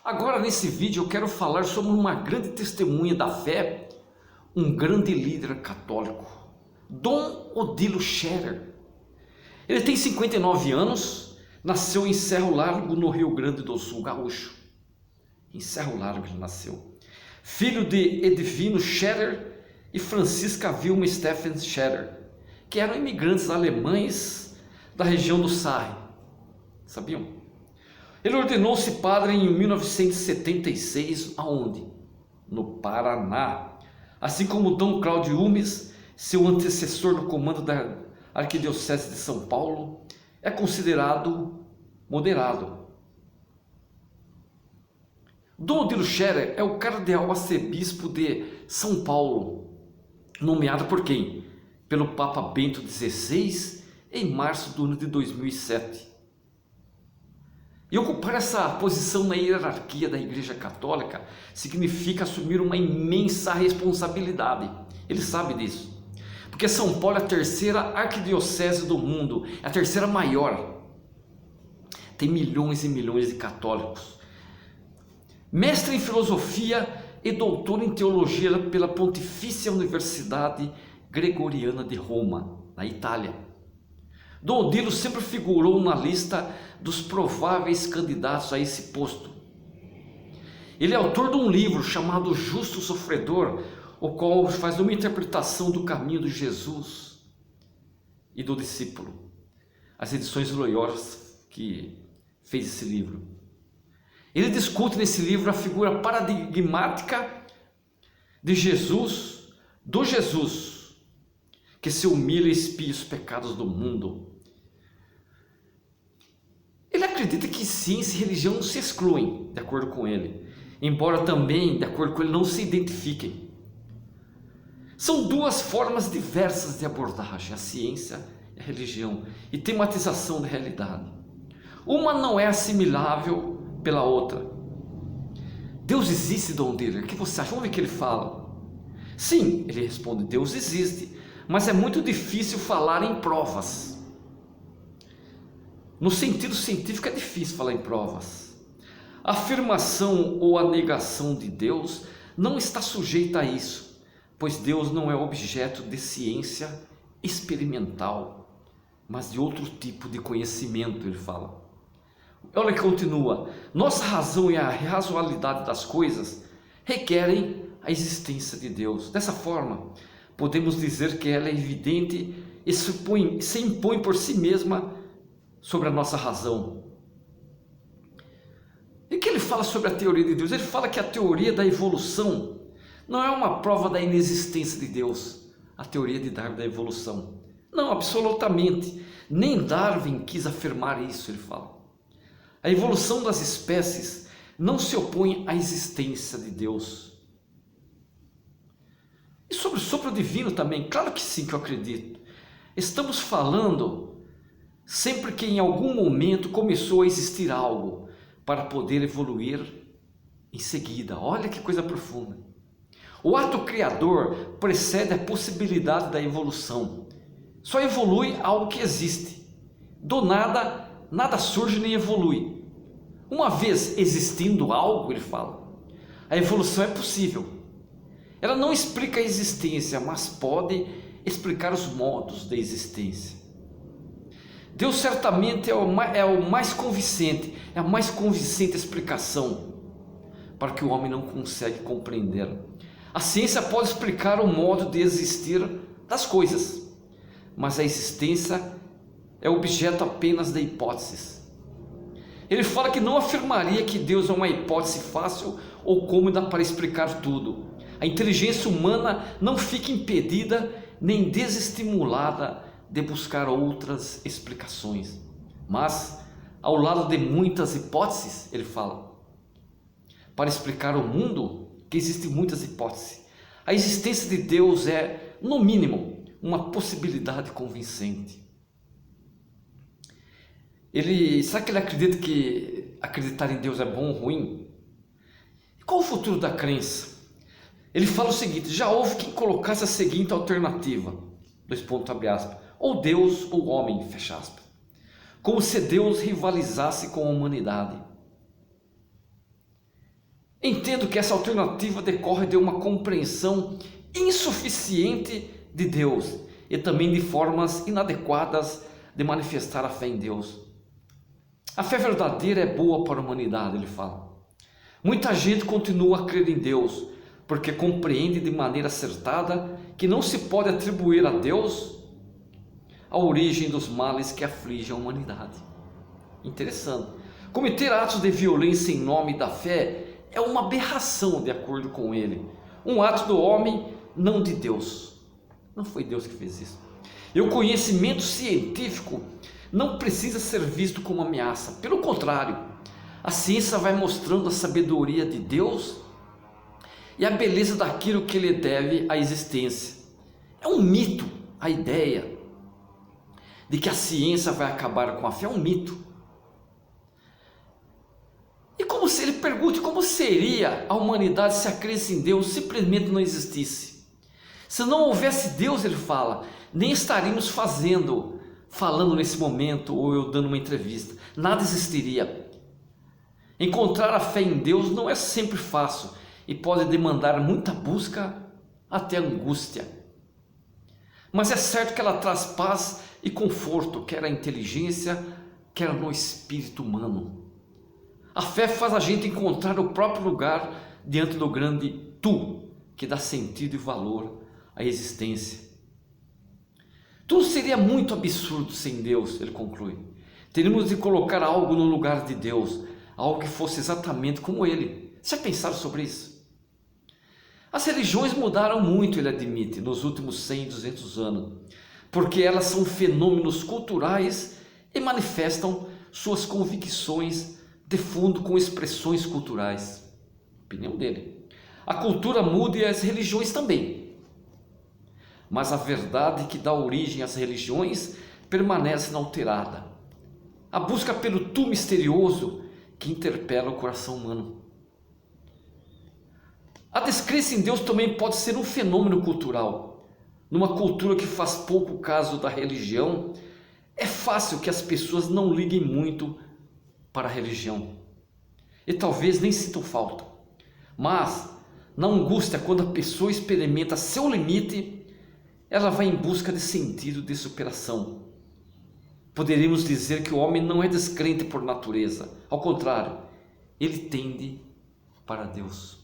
Agora nesse vídeo eu quero falar sobre uma grande testemunha da fé, um grande líder católico, Dom Odilo Scherer. Ele tem 59 anos, nasceu em Cerro Largo, no Rio Grande do Sul, gaúcho. Em Cerro Largo ele nasceu. Filho de Edvino Scherer e Francisca Vilma Steffen Scherer, que eram imigrantes alemães da região do Sarre. Sabiam? Ele ordenou-se padre em 1976, aonde? No Paraná. Assim como Dom Cláudio Umes, seu antecessor no comando da Arquidiocese de São Paulo, é considerado moderado. Dom Odilo Scherer é o cardeal arcebispo de São Paulo, nomeado por quem? Pelo Papa Bento XVI em março do ano de 2007. E ocupar essa posição na hierarquia da Igreja Católica significa assumir uma imensa responsabilidade. Ele sabe disso. Porque São Paulo é a terceira arquidiocese do mundo, é a terceira maior. Tem milhões e milhões de católicos. Mestre em filosofia e doutor em teologia pela Pontifícia Universidade Gregoriana de Roma, na Itália. Dom Odilo sempre figurou na lista dos prováveis candidatos a esse posto. Ele é autor de um livro chamado Justo Sofredor, o qual faz uma interpretação do caminho de Jesus e do discípulo. As edições Loyola que fez esse livro. Ele discute nesse livro a figura paradigmática de Jesus, do Jesus que se humilha e expia os pecados do mundo. Ele acredita que ciência e religião não se excluem, de acordo com ele, embora também, de acordo com ele, não se identifiquem. São duas formas diversas de abordagem, a ciência e a religião, e tematização da realidade. Uma não é assimilável pela outra. Deus existe, Dom Odilo? O que você acha? Vamos ver o que ele fala. Sim, ele responde, Deus existe, mas é muito difícil falar em provas. No sentido científico é difícil falar em provas. A afirmação ou a negação de Deus não está sujeita a isso, pois Deus não é objeto de ciência experimental, mas de outro tipo de conhecimento, ele fala. Olha que continua, nossa razão e a razoabilidade das coisas requerem a existência de Deus. Dessa forma, podemos dizer que ela é evidente e se impõe por si mesma sobre a nossa razão. E o que ele fala sobre a teoria de Deus? Ele fala que a teoria da evolução não é uma prova da inexistência de Deus, a teoria de Darwin da evolução. Não, absolutamente. Nem Darwin quis afirmar isso, ele fala. A evolução das espécies não se opõe à existência de Deus. E sobre o sopro divino também, claro que sim, que eu acredito. Estamos falando sempre que em algum momento começou a existir algo para poder evoluir em seguida. Olha que coisa profunda. O ato criador precede a possibilidade da evolução. Só evolui algo que existe. Do nada, nada surge nem evolui. Uma vez existindo algo, ele fala, a evolução é possível. Ela não explica a existência, mas pode explicar os modos da existência. Deus certamente é o mais convincente, é a mais convincente explicação para que o homem não consegue compreender. A ciência pode explicar o modo de existir das coisas, mas a existência é objeto apenas de hipóteses. Ele fala que não afirmaria que Deus é uma hipótese fácil ou cômoda para explicar tudo. A inteligência humana não fica impedida nem desestimulada de buscar outras explicações. Mas, ao lado de muitas hipóteses, ele fala, para explicar o mundo, que existem muitas hipóteses. A existência de Deus é, no mínimo, uma possibilidade convincente. Será que ele acredita que acreditar em Deus é bom ou ruim? E qual o futuro da crença? Ele fala o seguinte, já houve quem colocasse a seguinte alternativa, ou Deus ou homem, fecha aspas. Como se Deus rivalizasse com a humanidade. Entendo que essa alternativa decorre de uma compreensão insuficiente de Deus e também de formas inadequadas de manifestar a fé em Deus. A fé verdadeira é boa para a humanidade, ele fala. Muita gente continua a crer em Deus, porque compreende de maneira acertada que não se pode atribuir a Deus a origem dos males que afligem a humanidade. Interessante. Cometer atos de violência em nome da fé é uma aberração, de acordo com ele. Um ato do homem, não de Deus. Não foi Deus que fez isso. E o conhecimento científico não precisa ser visto como ameaça. Pelo contrário, a ciência vai mostrando a sabedoria de Deus e a beleza daquilo que ele deve à existência. É um mito a ideia de que a ciência vai acabar com a fé. É um mito. E como se ele pergunte como seria a humanidade se a crença em Deus simplesmente não existisse. Se não houvesse Deus, ele fala, nem estaríamos falando nesse momento, ou eu dando uma entrevista. Nada existiria. Encontrar a fé em Deus não é sempre fácil e pode demandar muita busca, até angústia. Mas é certo que ela traz paz e conforto, quer a inteligência, quer no espírito humano. A fé faz a gente encontrar o próprio lugar diante do grande Tu, que dá sentido e valor à existência. Tudo seria muito absurdo sem Deus, ele conclui. Teríamos de colocar algo no lugar de Deus, algo que fosse exatamente como Ele. Já pensaram sobre isso? As religiões mudaram muito, ele admite, nos últimos 100, 200 anos, porque elas são fenômenos culturais e manifestam suas convicções de fundo com expressões culturais. Opinião dele. A cultura muda e as religiões também. Mas a verdade que dá origem às religiões permanece inalterada. A busca pelo tu misterioso que interpela o coração humano. A descrença em Deus também pode ser um fenômeno cultural. Numa cultura que faz pouco caso da religião, é fácil que as pessoas não liguem muito para a religião e talvez nem sintam falta. Mas na angústia, quando a pessoa experimenta seu limite, ela vai em busca de sentido, de superação. Poderíamos dizer que o homem não é descrente por natureza. Ao contrário, ele tende para Deus.